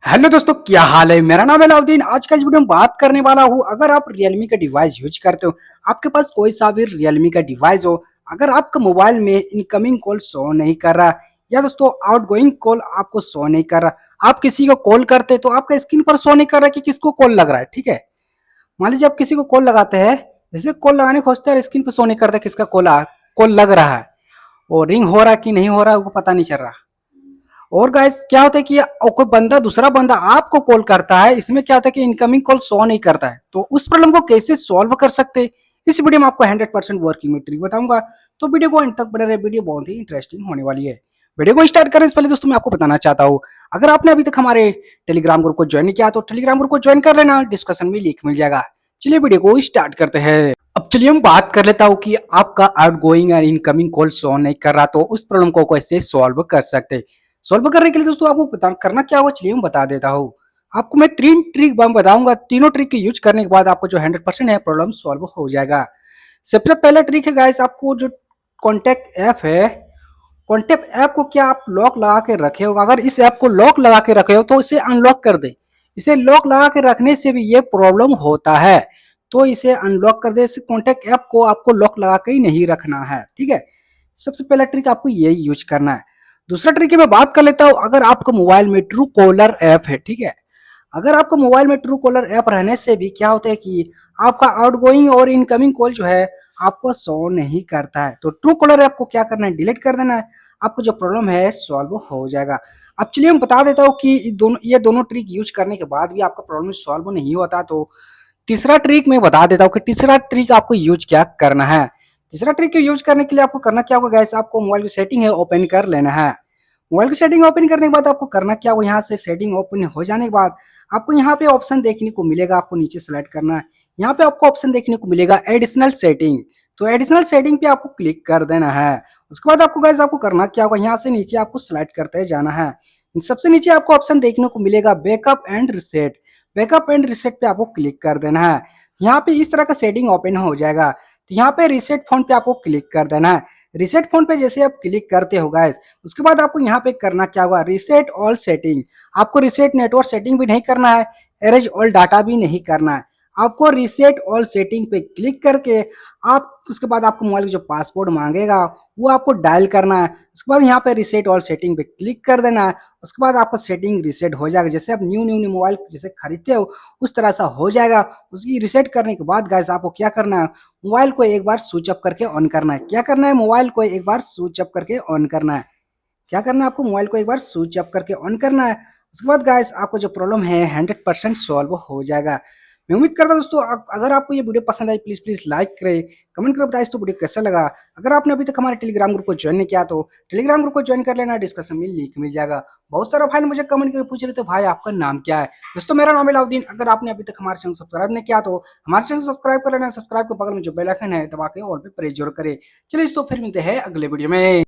Hello दोस्तों, क्या हाल है। मेरा नाम है अलाउद्दीन। आज का इस वीडियो में बात करने वाला हूँ, अगर आप रियलमी का डिवाइस यूज करते हो, आपके पास कोई सा भी रियलमी का डिवाइस हो, अगर आपका मोबाइल में इनकमिंग कॉल शो नहीं कर रहा या दोस्तों आउटगोइंग कॉल आपको शो नहीं कर रहा, आप किसी को कॉल करते तो आपका स्क्रीन पर शो नहीं कर रहा कि किसको कॉल लग रहा है। ठीक है, मान लीजिए आप किसी को कॉल लगाते हैं, जैसे कॉल लगाने खोजते हैं, स्क्रीन पर शो नहीं करता किसका कॉल लग रहा है, और रिंग हो रहा कि नहीं हो रहा है वो पता नहीं चल रहा। और गाइस क्या होता है कि कोई बंदा दूसरा बंदा आपको कॉल करता है, इसमें क्या होता है कि इनकमिंग कॉल शो नहीं करता है, तो उस प्रॉब्लम को कैसे सॉल्व कर सकते हैं इस वीडियो में आपको 100% वर्किंग में ट्रिक बताऊंगा। तो वीडियो को अंत तक बने रहे, वीडियो बहुत ही इंटरेस्टिंग होने वाली है। वीडियो को स्टार्ट करने से पहले दोस्तों मैं आपको बताना चाहता हूँ, अगर आपने अभी तक हमारे टेलीग्राम ग्रुप को ज्वाइन नहीं किया तो टेलीग्राम ग्रुप को ज्वाइन कर लेना, डिस्कशन में लिंक मिल जाएगा। चलिए वीडियो को स्टार्ट करते हैं। अब चलिए हम बात कर लेता हूँ कि आपका आउटगोइंग और इनकमिंग कॉल शो नहीं कर रहा, तो उस प्रॉब्लम को कैसे सॉल्व कर सकते हैं। सॉल्व करने के लिए दोस्तों आपको करना क्या होगा, चलिए मैं बता देता हूँ। आपको मैं 3 ट्रिक बताऊंगा, तीनों ट्रिक के यूज करने के बाद आपको जो 100% है प्रॉब्लम सॉल्व हो जाएगा। सबसे पहला ट्रिक है गाइस, आपको जो कॉन्टेक्ट ऐप है, कॉन्टेक्ट ऐप को क्या आप लॉक लगा के रखे हो, अगर इस ऐप को लॉक लगा के रखे हो तो इसे अनलॉक कर दे। इसे लॉक लगा के रखने से भी ये प्रॉब्लम होता है, तो इसे अनलॉक कर दे। इस कॉन्टेक्ट ऐप को आपको लॉक लगा के ही नहीं रखना है। ठीक है, सबसे पहला ट्रिक आपको यही यूज करना है। दूसरा ट्रिक मैं बात कर लेता हूँ, अगर आपको मोबाइल में ट्रू कॉलर ऐप है, ठीक है, अगर आपको मोबाइल में ट्रू कॉलर ऐप रहने से भी क्या होता है कि आपका आउटगोइंग और इनकमिंग कॉल जो है आपको शो नहीं करता है, तो ट्रू कॉलर ऐप को क्या करना है, डिलीट कर देना है। आपको जो प्रॉब्लम है सॉल्व हो जाएगा। अब चलिए हम बता देता हूँ कि ये दोनों ट्रिक यूज करने के बाद भी आपका प्रॉब्लम सॉल्व नहीं होता, तो तीसरा ट्रिक मैं बता देता हूँ कि तीसरा ट्रिक आपको यूज क्या करना है। तीसरा ट्रिक यूज करने के लिए आपको करना क्या होगा गाइस, आपको मोबाइल की सेटिंग है ओपन कर लेना है। मोबाइल की सेटिंग ओपन करने के बाद आपको करना क्या होगा, यहाँ से सेटिंग ओपन हो जाने के बाद आपको यहाँ पे ऑप्शन देखने को मिलेगा, आपको नीचे सेलेक्ट करना है। यहाँ पे आपको ऑप्शन देखने को मिलेगा एडिशनल सेटिंग, तो एडिशनल सेटिंग पे आपको क्लिक कर देना है। उसके बाद आपको गाइस आपको करना क्या होगा, यहाँ से नीचे आपको सेलेक्ट करते जाना है। सबसे नीचे आपको ऑप्शन देखने को मिलेगा backup and reset, backup and reset पे आपको क्लिक कर देना है। यहाँ पे इस तरह का सेटिंग ओपन हो जाएगा, तो यहाँ पे रिसेट फोन पे आपको क्लिक कर देना है। रिसेट फोन पे जैसे आप क्लिक करते हो गाइस, उसके बाद आपको यहाँ पे करना क्या होगा, रिसेट ऑल सेटिंग। आपको रिसेट नेटवर्क सेटिंग भी नहीं करना है, एरेज ऑल डाटा भी नहीं करना है। आपको रिसेट ऑल सेटिंग पे क्लिक करके आप उसके बाद आपको मोबाइल का जो पासवर्ड मांगेगा वो आपको डायल करना है। उसके बाद यहाँ पे रिसेट ऑल सेटिंग पे क्लिक कर देना है। उसके बाद आपका सेटिंग रिसेट हो जाएगा, जैसे आप न्यू मोबाइल जैसे खरीदते हो उस तरह सा हो जाएगा। उसकी रिसेट करने के बाद गाइस आपको क्या करना है, मोबाइल को एक बार स्विच ऑफ करके ऑन करना है। क्या करना है, मोबाइल को एक बार स्विच ऑफ करके ऑन करना है। क्या करना है, आपको मोबाइल को एक बार स्विच ऑफ करके ऑन करना है। उसके बाद गाइस आपको जो प्रॉब्लम है 100% सॉल्व हो जाएगा। मैं उम्मीद करता हूँ दोस्तों अगर आपको ये वीडियो पसंद आई प्लीज प्लीज लाइक करें, कमेंट कर बताइए तो वीडियो कैसा लगा। अगर आपने अभी तक हमारे टेलीग्राम ग्रुप को ज्वाइन नहीं किया तो टेलीग्राम ग्रुप को ज्वाइन कर लेना, डिस्कशन में लिंक मिल जाएगा। बहुत सारा भाई ने मुझे कमेंट करके पूछ रहे थे भाई आपका नाम क्या है। दोस्तों मेरा नाम है अलाउद्दीन। अगर आपने अभी तक हमारे चैनल सब्सक्राइब नहीं किया तो हमारे चैनल सब्सक्राइब कर लेना, सब्सक्राइब के बगल में जो बेल आइकन है दबा के ऑल पे प्रेस जरूर करें। चलिए दोस्तों फिर मिलते हैं अगले वीडियो में।